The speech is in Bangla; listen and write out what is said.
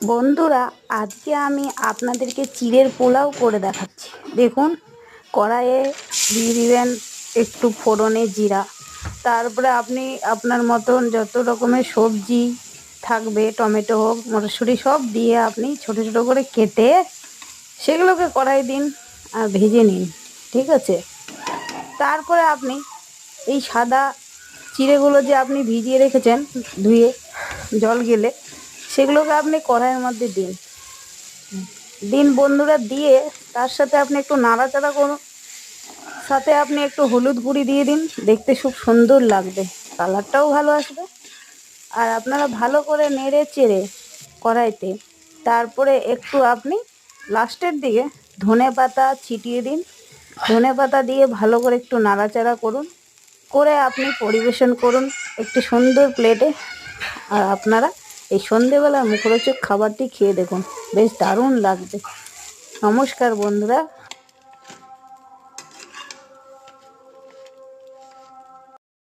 বন্ধুরা, আজকে আমি আপনাদেরকে চিড়ের পোলাও করে দেখাচ্ছি। দেখুন, কড়াইয়ে দিয়ে দিবেন একটু ফোড়নে জিরা। তারপরে আপনি আপনার মতন যত রকমের সবজি থাকবে, টমেটো হোক, মটরশুঁটি, সব দিয়ে আপনি ছোট ছোট করে কেটে সেগুলোকে কড়াই দিন আর ভেজে নিন। ঠিক আছে? তারপরে আপনি এই সাদা চিড়েগুলো যে আপনি ভিজিয়ে রেখেছেন, ধুয়ে জল গেলে, সেগুলোকে আপনি কড়াইয়ের মধ্যে দিন। বন্ধুরা, দিয়ে তার সাথে আপনি একটু নাড়াচাড়া করুন। সাথে আপনি একটু হলুদ গুঁড়ি দিয়ে দিন, দেখতে খুব সুন্দর লাগবে, কালারটাও ভালো আসবে। আর আপনারা ভালো করে নেড়ে চেড়ে কড়াইতে তারপরে একটু আপনি লাস্টের দিকে ধনে পাতা ছিটিয়ে দিন। ধনে পাতা দিয়ে ভালো করে একটু নাড়াচাড়া করুন, করে আপনি পরিবেশন করুন একটি সুন্দর প্লেটে। আর আপনারা এই সন্ধেবেলার মুখরোচক খাবারটি খেয়ে দেখুন, বেশ দারুণ লাগবে। নমস্কার বন্ধুরা।